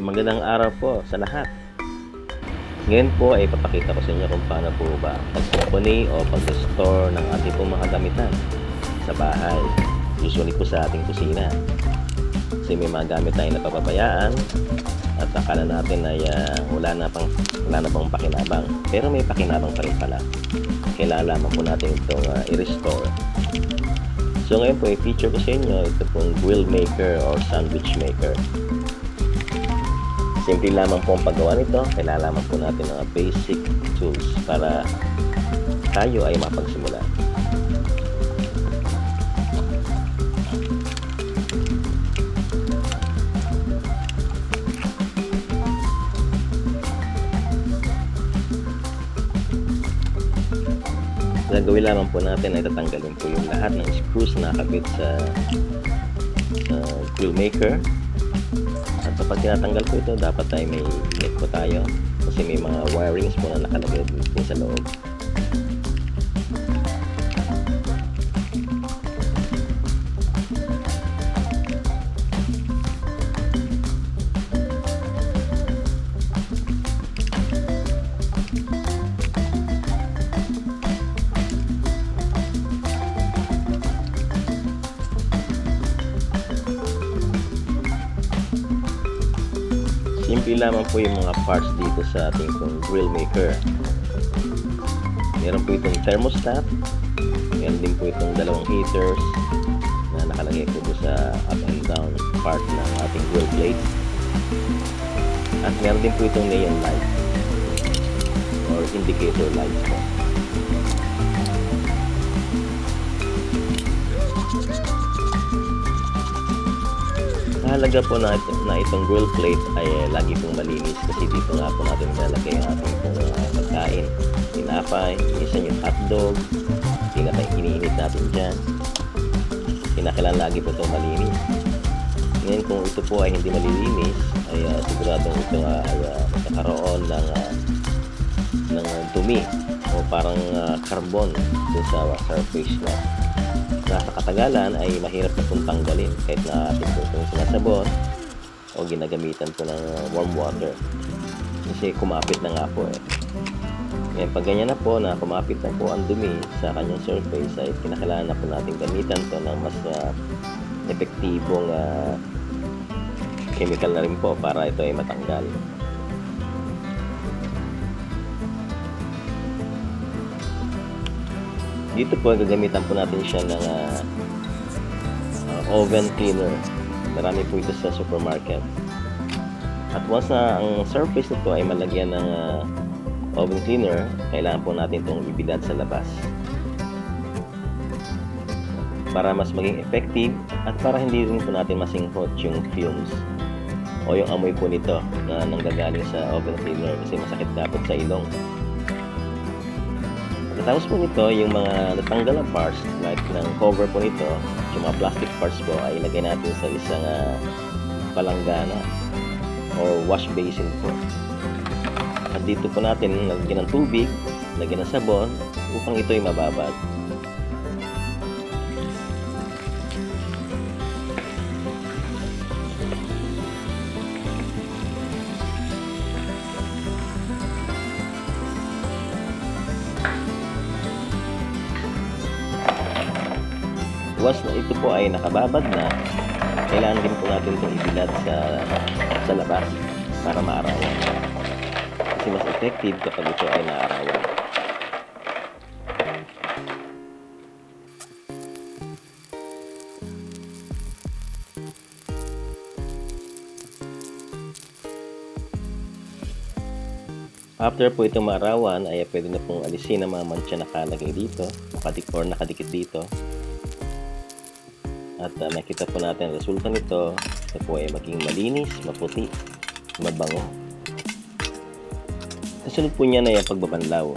Magandang araw po sa lahat. Ngayon po ay papakita ko sa inyo kung paano po ba pag-company o pag-store ng ating pong mga gamitan sa bahay. Usually po sa ating kusina. Kasi may mga gamit tayong napapabayaan at akala natin ay wala na bang pakinabang. Pero may pakinabang pa rin pala. Kailangan lamang po natin itong i-restore. So ngayon po i-feature ko sa inyo ito pong grill maker or sandwich maker. Simple lamang po ang paggawa nito. Kailangan lamang po natin mga basic tools para tayo ay mapagsimula. Gagawin lamang po natin ay tatanggalin po yung lahat ng screws na nakabit sa grill maker. At kapag tinatanggal po ito, dapat ay may init po tayo kasi may mga wirings po na nakalagay din sa loob. Simple lamang po yung mga parts dito sa ating grill maker. Meron po itong thermostat. Meron din po itong dalawang heaters na nakalagay po sa up and down part ng ating grill plate. At meron din po itong neon light or indicator lights po. Mahalaga po na itong grill plate ay lagi pong malinis kasi dito nga po natin nilalagay ang ating pong pagkain. Tinapay, minsan yung hotdog, tinapay iniinit natin dyan. Kinakailangan lagi po itong malinis. Ngayon kung ito po ay hindi malilinis, ay siguradong ito ay magkakaroon ng dumi o parang carbon dun sa surface na. Sa katagalan ay mahirap na pong tanggalin kahit na ating po itong sinasabon o ginagamitan po ng warm water kasi kumapit na nga po Ngayon pag ganyan na po na kumapit na po ang dumi sa kanyang surface ay kinakailangan na po natin gamitan to ng mas epektibong chemical na rin po para ito ay matanggal. Dito po gagamitan po natin siya ng oven cleaner. Marami po ito sa supermarket. At once na ang surface nito ay malagyan ng oven cleaner, kailangan po natin itong ibilad sa labas. Para mas maging effective at para hindi rin po natin masinghot yung fumes o yung amoy po nito na nanggagaling sa oven cleaner kasi masakit dapat sa ilong. Tapos po nito, yung mga natanggal na parts like ng cover po nito, yung mga plastic parts po ay ilagay natin sa isang palanggana or wash basin po. At dito po natin lagyan ng tubig, lagyan ng sabon upang ito ay mababad. Once na ito po ay nakababad na, kailangan din po natin itong ibilad sa labas para maarawan. Kasi mas effective kapag ito ay naarawan. After po itong maarawan, ay pwede na pong alisin ang mga mancha na nakalagay dito, nakadikit dito. At nakita po natin ang resulta nito. Ito po ay maging malinis, maputi, mabango. Kasunod po niya na yung pagbabanlaw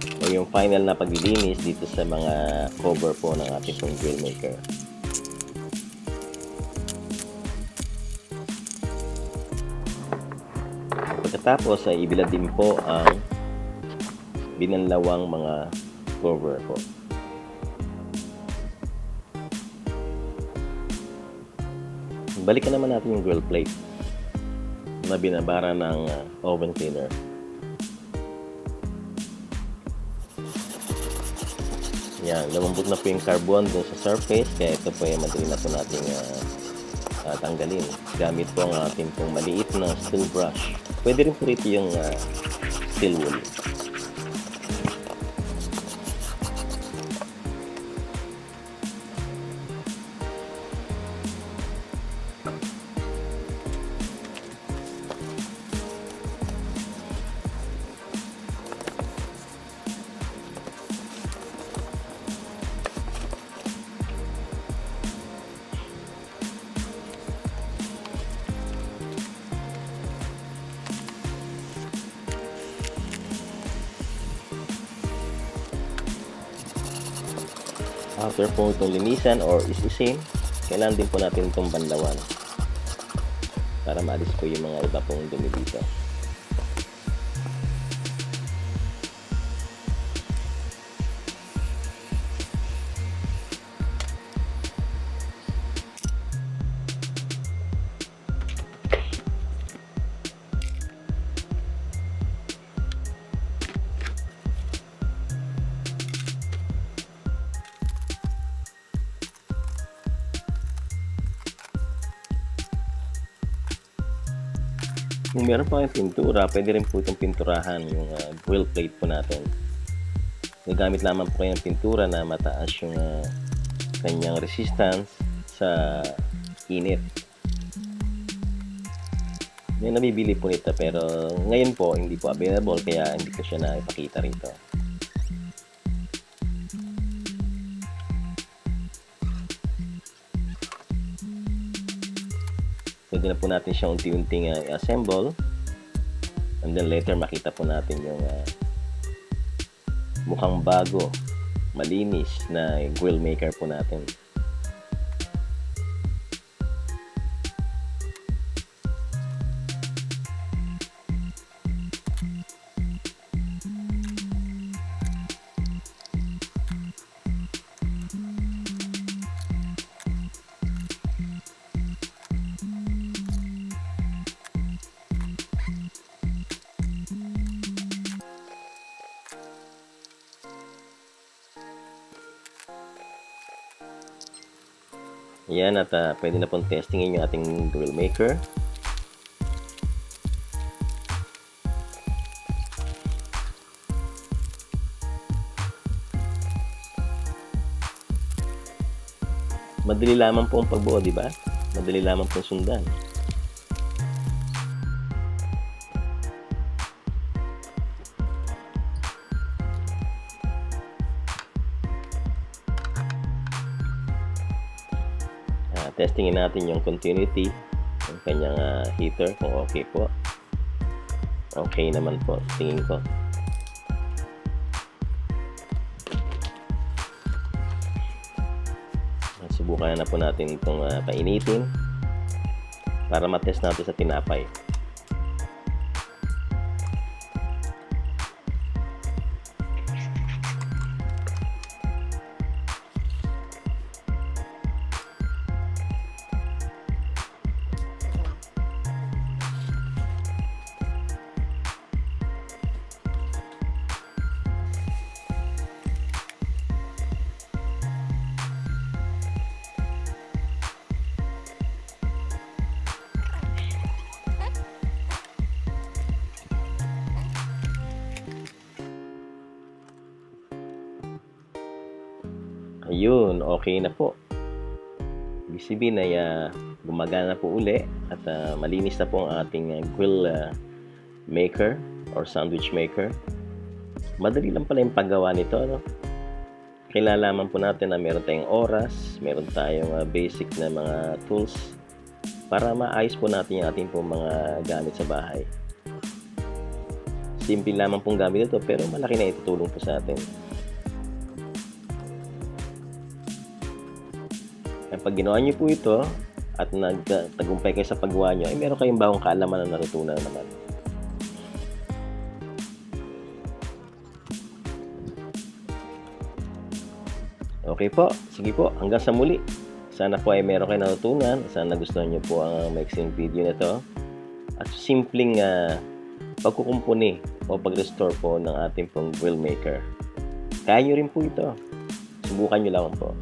o yung final na paglilinis dito sa mga cover po ng ating grill maker. Pagkatapos ay ibilad din po ang binanlawang mga cover po. balikan naman natin yung grill plate na binabara ng oven cleaner. Yan, lumambot na po yung carbon dun sa surface, kaya ito po yung madali na po natin tanggalin. Gamit po ang ating pong maliit na steel brush. Pwede rin po rito yung steel wool. After po itong linisan or isisin, kailangan din po natin itong banlawan para maalis po yung mga iba pong dumi dito. Kung meron pa kayong pintura, pwede rin po itong pinturahan yung grill plate po natin. Gagamit lamang po kayo ng pintura na mataas yung kanyang resistance sa init. May nabibili po nito pero ngayon po hindi po available kaya hindi ko siya na ipakita rito. Pwede na po natin siya unti-unting assemble, and then later makita po natin yung mukhang bago, malinis na grill maker po natin. Yan, at pwede na pong testingin yung ating grill maker. Madali lamang po ang pagbuo, di ba? Madali lamang po sundan. Testingin natin yung continuity ng kanyang heater kung okay po. Okay naman po, tingin ko. Subukan na po natin itong painitin para matest natin sa tinapay. Ayun, okay na po. Ibig sabihin ay gumagana po uli at malinis na po ang ating grill maker or sandwich maker. Madali lang pala yung paggawa nito, no? Kailangan po natin na meron tayong oras, meron tayong basic na mga tools para maayos po natin yung ating po mga gamit sa bahay. Simple lamang pong gamit ito pero malaki na itutulong po sa atin. Pag ginawa nyo po ito at nagtagumpay kayo sa paggawa nyo, ay meron kayong bagong kaalaman na natutunan naman. Okay po, sige po, hanggang sa muli. Sana po ay meron kayong natutunan. Sana nagustuhan niyo po ang maiksing video na 'to. At simpleng, pagkukumpuni o pag-restore po ng ating pong grill maker. Kaya niyo rin po ito. Subukan niyo lamang po.